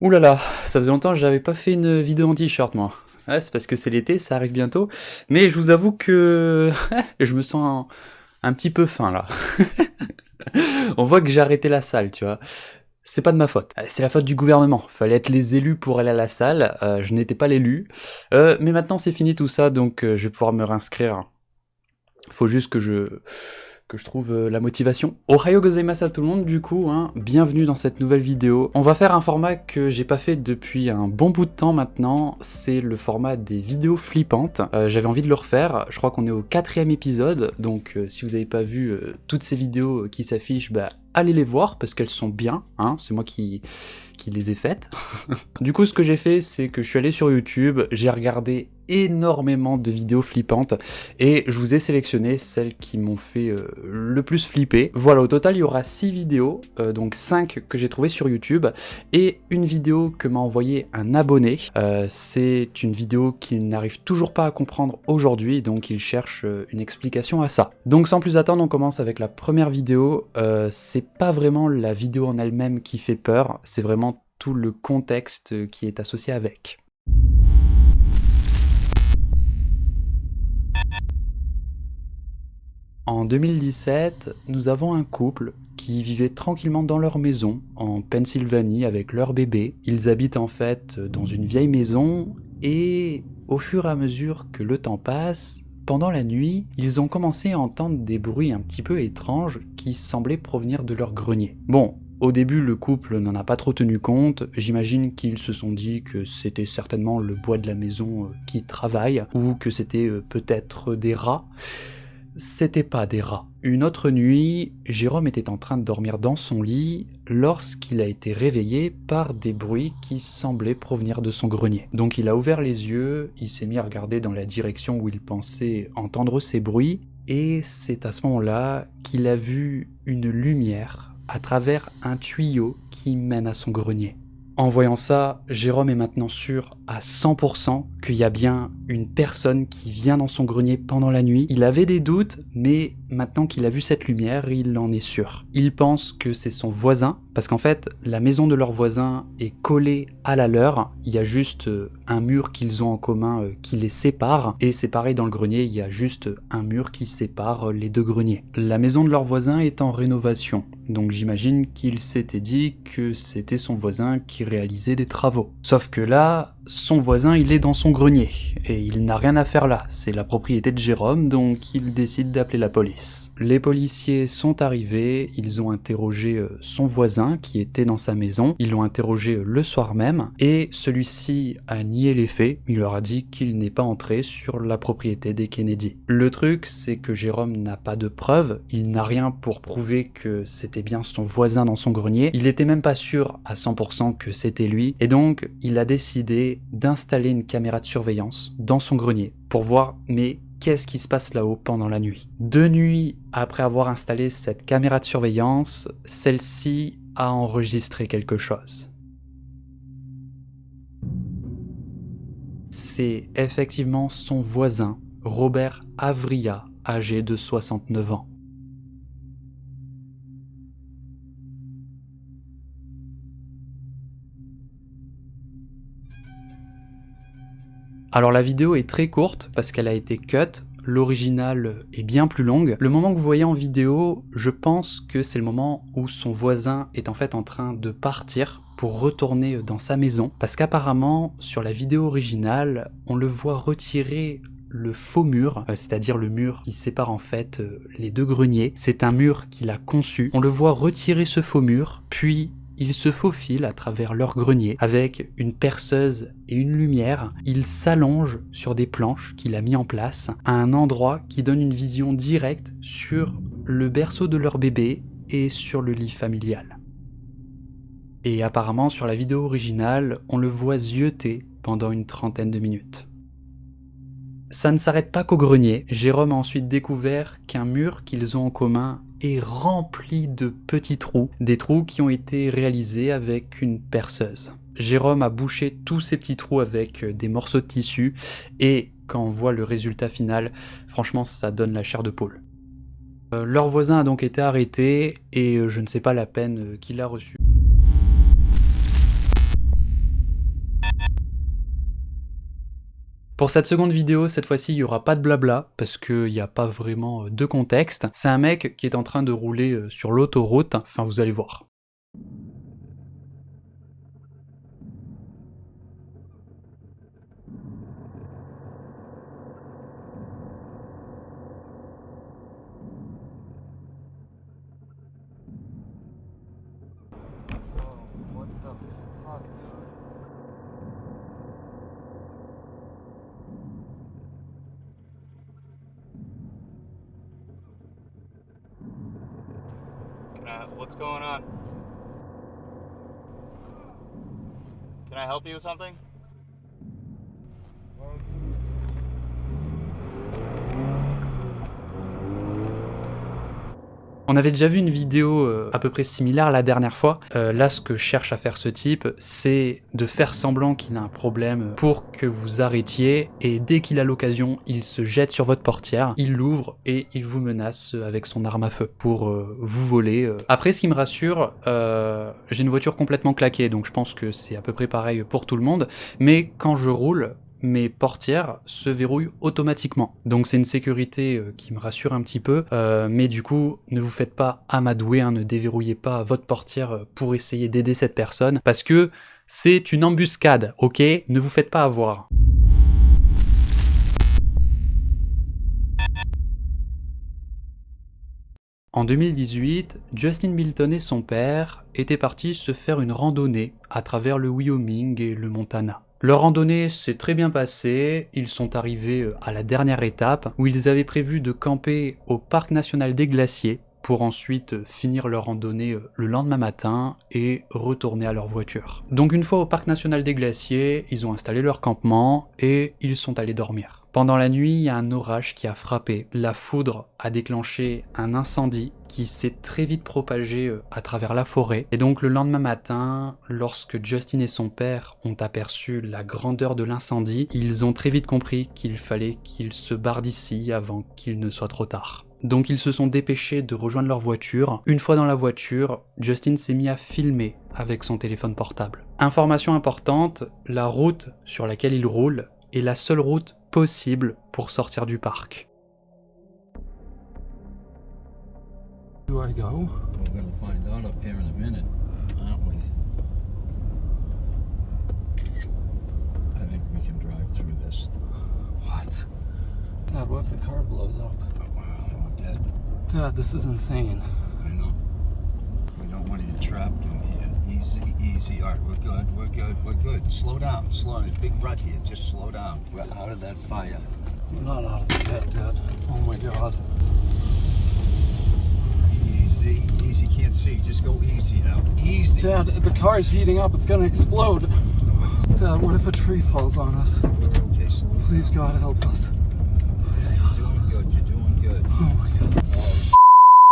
Ouh là là, ça faisait longtemps que j'avais pas fait une vidéo en t-shirt moi. Ouais, c'est parce que c'est l'été, ça arrive bientôt. Mais je vous avoue que je me sens un petit peu faim là. On voit que j'ai arrêté la salle, tu vois. C'est pas de ma faute. C'est la faute du gouvernement. Fallait être les élus pour aller à la salle. Je n'étais pas l'élu. Mais maintenant c'est fini tout ça, donc je vais pouvoir me réinscrire. Faut juste que je trouve la motivation. Ohayo gozaimasu à tout le monde du coup, hein. Bienvenue dans cette nouvelle vidéo. On va faire un format que j'ai pas fait depuis un bon bout de temps maintenant, c'est le format des vidéos flippantes. J'avais envie de le refaire, je crois qu'on est au 4e épisode, donc si vous avez pas vu toutes ces vidéos qui s'affichent, bah allez les voir parce qu'elles sont bien, hein. C'est moi qui les ai faites. Du coup, ce que j'ai fait, c'est que je suis allé sur YouTube, j'ai regardé énormément de vidéos flippantes et je vous ai sélectionné celles qui m'ont fait le plus flipper. Voilà, au total il y aura 6 vidéos, donc 5 que j'ai trouvées sur YouTube et une vidéo que m'a envoyé un abonné. C'est une vidéo qu'il n'arrive toujours pas à comprendre aujourd'hui, donc il cherche une explication à ça. Donc sans plus attendre, on commence avec la première vidéo. C'est pas vraiment la vidéo en elle-même qui fait peur, c'est vraiment tout le contexte qui est associé avec. En 2017, nous avons un couple qui vivait tranquillement dans leur maison en Pennsylvanie avec leur bébé. Ils habitent en fait dans une vieille maison et au fur et à mesure que le temps passe, pendant la nuit, ils ont commencé à entendre des bruits un petit peu étranges qui semblaient provenir de leur grenier. Bon, au début, le couple n'en a pas trop tenu compte. J'imagine qu'ils se sont dit que c'était certainement le bois de la maison qui travaille ou que c'était peut-être des rats. C'était pas des rats. Une autre nuit, Jérôme était en train de dormir dans son lit lorsqu'il a été réveillé par des bruits qui semblaient provenir de son grenier. Donc il a ouvert les yeux, il s'est mis à regarder dans la direction où il pensait entendre ces bruits, et c'est à ce moment-là qu'il a vu une lumière à travers un tuyau qui mène à son grenier. En voyant ça, Jérôme est maintenant sûr à 100% qu'il y a bien une personne qui vient dans son grenier pendant la nuit. Il avait des doutes, mais maintenant qu'il a vu cette lumière, il en est sûr. Il pense que c'est son voisin, parce qu'en fait, la maison de leur voisin est collée à la leur. Il y a juste un mur qu'ils ont en commun qui les sépare, et c'est pareil dans le grenier, il y a juste un mur qui sépare les deux greniers. La maison de leur voisin est en rénovation, donc j'imagine qu'il s'était dit que c'était son voisin qui réalisait des travaux. Sauf que là, son voisin il est dans son grenier, et il n'a rien à faire là, c'est la propriété de Jérôme, donc il décide d'appeler la police. Les policiers sont arrivés, ils ont interrogé son voisin qui était dans sa maison, ils l'ont interrogé le soir même, et celui-ci a nié les faits, il leur a dit qu'il n'est pas entré sur la propriété des Kennedy. Le truc, c'est que Jérôme n'a pas de preuves, il n'a rien pour prouver que c'était bien son voisin dans son grenier, il était même pas sûr à 100% que c'était lui, et donc il a décidé d'installer une caméra de surveillance dans son grenier pour voir mais qu'est-ce qui se passe là-haut pendant la nuit. 2 nuits après avoir installé cette caméra de surveillance, celle-ci a enregistré quelque chose. C'est effectivement son voisin, Robert Avria, âgé de 69 ans. Alors la vidéo est très courte parce qu'elle a été cut, l'original est bien plus longue. Le moment que vous voyez en vidéo, je pense que c'est le moment où son voisin est en fait en train de partir pour retourner dans sa maison, parce qu'apparemment sur la vidéo originale, on le voit retirer le faux mur, c'est-à-dire le mur qui sépare en fait les deux greniers. C'est un mur qu'il a conçu. On le voit retirer ce faux mur, puis il se faufile à travers leur grenier avec une perceuse et une lumière. Il s'allonge sur des planches qu'il a mis en place à un endroit qui donne une vision directe sur le berceau de leur bébé et sur le lit familial. Et apparemment sur la vidéo originale, on le voit zioter pendant une trentaine de minutes. Ça ne s'arrête pas qu'au grenier. Jérôme a ensuite découvert qu'un mur qu'ils ont en commun est rempli de petits trous, des trous qui ont été réalisés avec une perceuse. Jérôme a bouché tous ces petits trous avec des morceaux de tissu, et quand on voit le résultat final, franchement ça donne la chair de poule. Leur voisin a donc été arrêté, et je ne sais pas la peine qu'il a reçue. Pour cette seconde vidéo, cette fois-ci, il n'y aura pas de blabla, parce qu'il n'y a pas vraiment de contexte. C'est un mec qui est en train de rouler sur l'autoroute, enfin vous allez voir. What's going on? Can I help you with something? On avait déjà vu une vidéo à peu près similaire la dernière fois. Là, ce que cherche à faire ce type, c'est de faire semblant qu'il a un problème pour que vous arrêtiez, et dès qu'il a l'occasion, il se jette sur votre portière, il l'ouvre et il vous menace avec son arme à feu pour vous voler. Après, ce qui me rassure, j'ai une voiture complètement claquée, donc je pense que c'est à peu près pareil pour tout le monde, mais quand je roule, mes portières se verrouillent automatiquement. Donc c'est une sécurité qui me rassure un petit peu, mais du coup, ne vous faites pas amadouer, hein, ne déverrouillez pas votre portière pour essayer d'aider cette personne, parce que c'est une embuscade, ok? Ne vous faites pas avoir. En 2018, Justin Milton et son père étaient partis se faire une randonnée à travers le Wyoming et le Montana. Leur randonnée s'est très bien passée, ils sont arrivés à la dernière étape où ils avaient prévu de camper au Parc national des glaciers pour ensuite finir leur randonnée le lendemain matin et retourner à leur voiture. Donc une fois au Parc national des glaciers, ils ont installé leur campement et ils sont allés dormir. Pendant la nuit, il y a un orage qui a frappé. La foudre a déclenché un incendie qui s'est très vite propagé à travers la forêt. Et donc le lendemain matin, lorsque Justin et son père ont aperçu la grandeur de l'incendie, ils ont très vite compris qu'il fallait qu'ils se barrent d'ici avant qu'il ne soit trop tard. Donc ils se sont dépêchés de rejoindre leur voiture. Une fois dans la voiture, Justin s'est mis à filmer avec son téléphone portable. Information importante, la route sur laquelle il roule est la seule route possible pour sortir du parc. Do I go? We're gonna find out up here in a minute, aren't we? I think we can drive through this. What? Dad, what if the car blows up? We're dead. Dad, this is insane. I know. We don't want to get trapped in here. Easy, easy. All right, we're good, we're good, we're good. Slow down, slow down. There's a big rut here. Just slow down. We're out of that fire. I'm not out of the bed, Dad. Oh my God. Easy, easy. Can't see. Just go easy now. Easy. Dad, the car's heating up. It's gonna explode. Dad, what if a tree falls on us? Okay, slow down. Please, God, help us. You're doing good. You're doing good. Oh my God.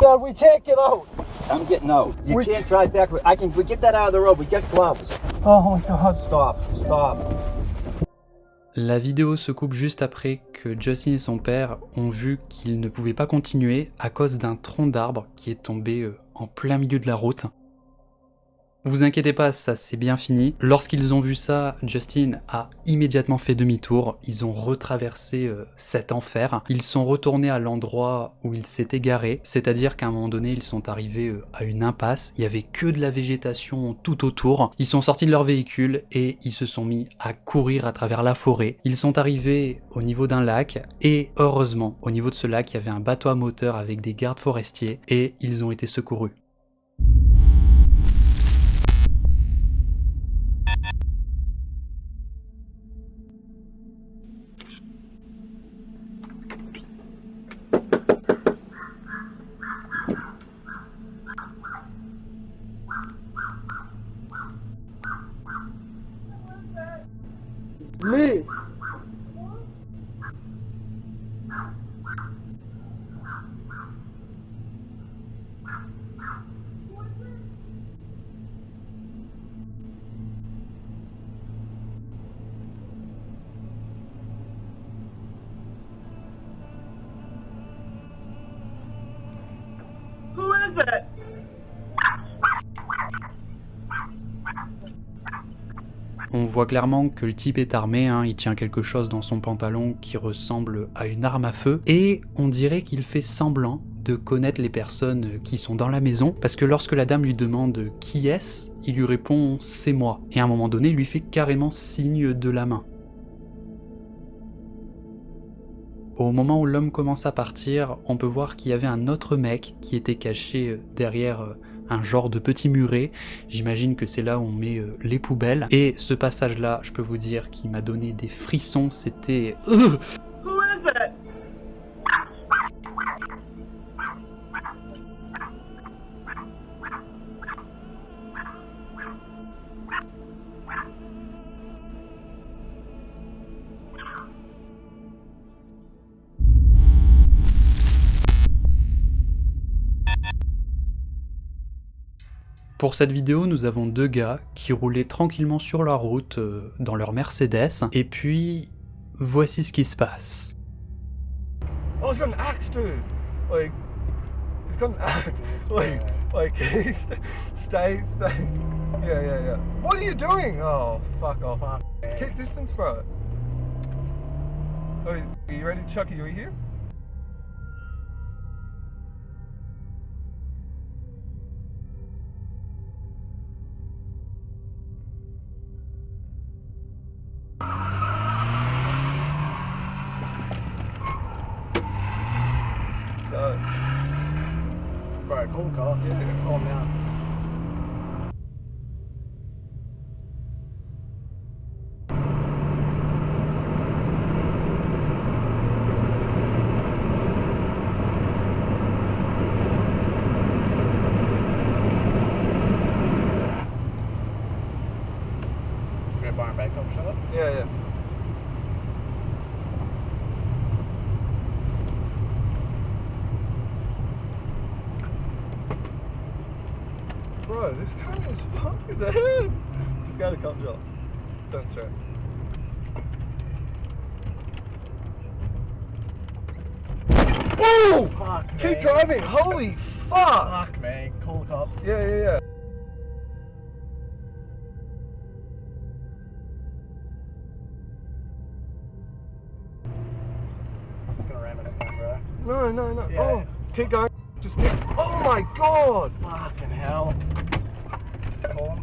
Dad, we can't get out. I'm getting out. You We- can't drive back. We get that out of the road. We get gloves. Oh my God. Stop. Stop. La vidéo se coupe juste après que Justin et son père ont vu qu'ils ne pouvaient pas continuer à cause d'un tronc d'arbre qui est tombé en plein milieu de la route. Vous inquiétez pas, ça c'est bien fini. Lorsqu'ils ont vu ça, Justin a immédiatement fait demi-tour. Ils ont retraversé cet enfer. Ils sont retournés à l'endroit où ils s'étaient garés. C'est-à-dire qu'à un moment donné, ils sont arrivés à une impasse. Il y avait que de la végétation tout autour. Ils sont sortis de leur véhicule et ils se sont mis à courir à travers la forêt. Ils sont arrivés au niveau d'un lac et heureusement, au niveau de ce lac, il y avait un bateau à moteur avec des gardes forestiers et ils ont été secourus. Me. Who is it? On voit clairement que le type est armé, hein, il tient quelque chose dans son pantalon qui ressemble à une arme à feu, et on dirait qu'il fait semblant de connaître les personnes qui sont dans la maison, parce que lorsque la dame lui demande qui est-ce, il lui répond c'est moi, et à un moment donné il lui fait carrément signe de la main. Au moment où l'homme commence à partir, on peut voir qu'il y avait un autre mec qui était caché derrière un genre de petit muret. J'imagine que c'est là où on met les poubelles. Et ce passage-là, je peux vous dire qu'il m'a donné des frissons, c'était... Who is it? Pour cette vidéo, nous avons deux gars qui roulaient tranquillement sur la route dans leur Mercedes, et puis voici ce qui se passe. Oh, he's got an axe, dude. Like, he's got an axe. Like, stay. Yeah. What are you doing? Oh, fuck off. Keep distance, bro. Oh, are you ready, Chucky? Are you here? Bro, call the cops. Yeah, call them now. Red Barn back home, shut up? Yeah. Bro, this car is fucked in the head. Just got a cop job. Don't stress. Oh! Fuck, man. Keep driving. Holy fuck! Fuck, man. Call the cops. Yeah. It's gonna ram us again, bro. No. Yeah. Oh, keep going. Just keep. Oh my god! Fucking hell. Call him.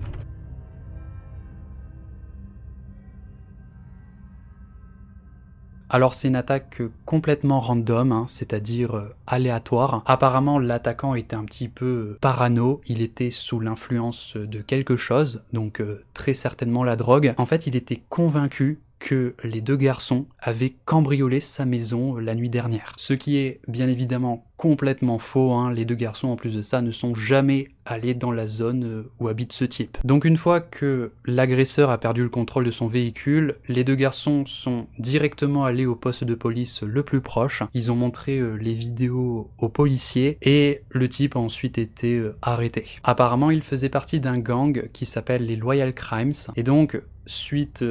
Alors c'est une attaque complètement random, hein, c'est-à-dire aléatoire. Apparemment l'attaquant était un petit peu parano, il était sous l'influence de quelque chose, donc très certainement la drogue. En fait il était convaincu que les deux garçons avaient cambriolé sa maison la nuit dernière. Ce qui est bien évidemment complètement faux, hein. Les deux garçons en plus de ça ne sont jamais allés dans la zone où habite ce type. Donc une fois que l'agresseur a perdu le contrôle de son véhicule, les deux garçons sont directement allés au poste de police le plus proche, ils ont montré les vidéos aux policiers et le type a ensuite été arrêté. Apparemment il faisait partie d'un gang qui s'appelle les Loyal Crimes et donc suite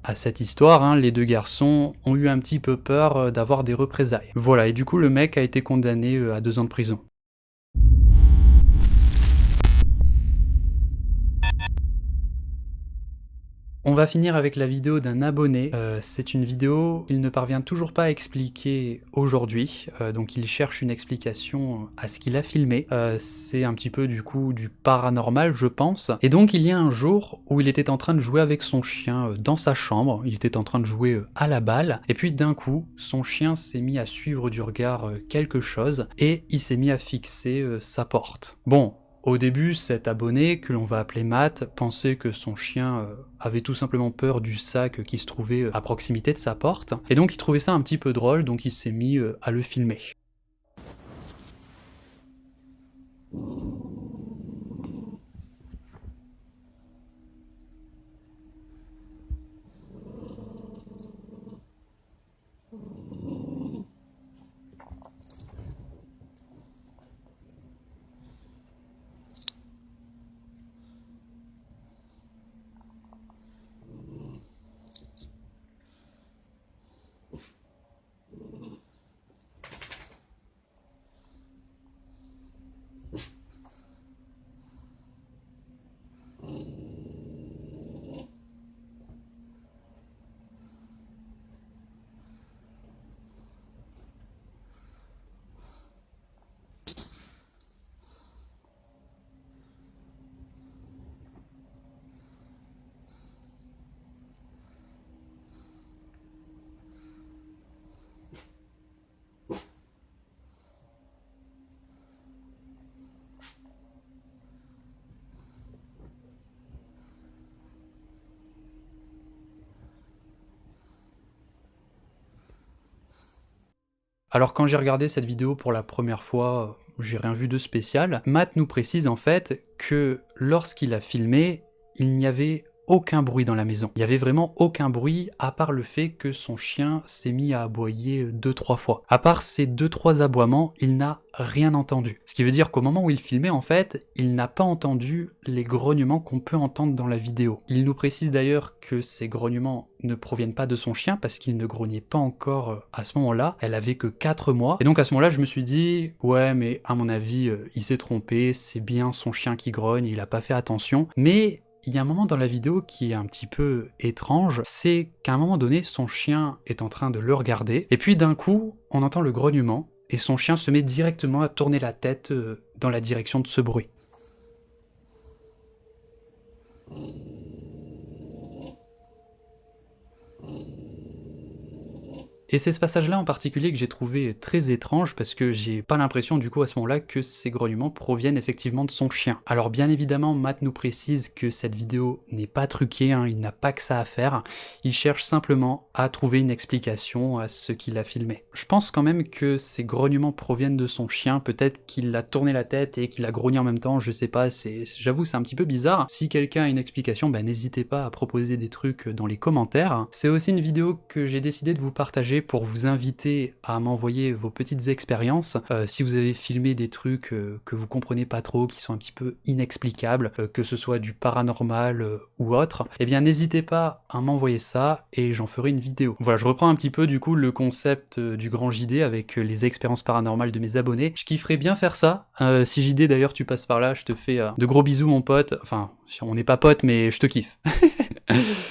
à cette histoire, hein, les deux garçons ont eu un petit peu peur d'avoir des représailles. Voilà, et du coup le mec a été condamné à 2 ans de prison. On va finir avec la vidéo d'un abonné. C'est une vidéo qu'il ne parvient toujours pas à expliquer aujourd'hui, donc il cherche une explication à ce qu'il a filmé. C'est un petit peu du coup du paranormal je pense. Et donc il y a un jour où il était en train de jouer avec son chien dans sa chambre, il était en train de jouer à la balle, et puis d'un coup son chien s'est mis à suivre du regard quelque chose, et il s'est mis à fixer sa porte. Bon, au début, cet abonné, que l'on va appeler Matt, pensait que son chien avait tout simplement peur du sac qui se trouvait à proximité de sa porte, et donc il trouvait ça un petit peu drôle, donc il s'est mis à le filmer. Alors quand j'ai regardé cette vidéo pour la première fois, j'ai rien vu de spécial. Matt nous précise en fait que lorsqu'il a filmé, il n'y avait aucun bruit dans la maison. Il y avait vraiment aucun bruit à part le fait que son chien s'est mis à aboyer 2-3 fois. À part ces 2-3 aboiements, il n'a rien entendu. Ce qui veut dire qu'au moment où il filmait en fait, il n'a pas entendu les grognements qu'on peut entendre dans la vidéo. Il nous précise d'ailleurs que ces grognements ne proviennent pas de son chien parce qu'il ne grognait pas encore à ce moment-là. Elle avait que 4 mois. Et donc à ce moment-là, je me suis dit, ouais mais à mon avis, il s'est trompé, c'est bien son chien qui grogne, il a pas fait attention. Mais il y a un moment dans la vidéo qui est un petit peu étrange, c'est qu'à un moment donné, son chien est en train de le regarder, et puis d'un coup, on entend le grognement, et son chien se met directement à tourner la tête dans la direction de ce bruit. Et c'est ce passage-là en particulier que j'ai trouvé très étrange parce que j'ai pas l'impression du coup à ce moment-là que ces grognements proviennent effectivement de son chien. Alors bien évidemment, Matt nous précise que cette vidéo n'est pas truquée, hein, il n'a pas que ça à faire, il cherche simplement à trouver une explication à ce qu'il a filmé. Je pense quand même que ces grognements proviennent de son chien, peut-être qu'il a tourné la tête et qu'il a grogné en même temps, je sais pas, j'avoue c'est un petit peu bizarre. Si quelqu'un a une explication, bah, n'hésitez pas à proposer des trucs dans les commentaires. C'est aussi une vidéo que j'ai décidé de vous partager pour vous inviter à m'envoyer vos petites expériences. Si vous avez filmé des trucs que vous comprenez pas trop, qui sont un petit peu inexplicables, que ce soit du paranormal ou autre, eh bien n'hésitez pas à m'envoyer ça et j'en ferai une vidéo. Voilà, je reprends un petit peu du coup le concept du grand JD avec les expériences paranormales de mes abonnés. Je kifferais bien faire ça. Si JD d'ailleurs tu passes par là, je te fais de gros bisous mon pote. Enfin, on n'est pas potes mais je te kiffe.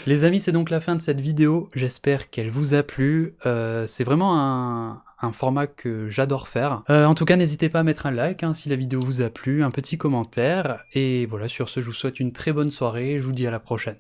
Les amis, c'est donc la fin de cette vidéo, j'espère qu'elle vous a plu, c'est vraiment un format que j'adore faire. En tout cas, n'hésitez pas à mettre un like hein, si la vidéo vous a plu, un petit commentaire, et voilà, sur ce, je vous souhaite une très bonne soirée, je vous dis à la prochaine.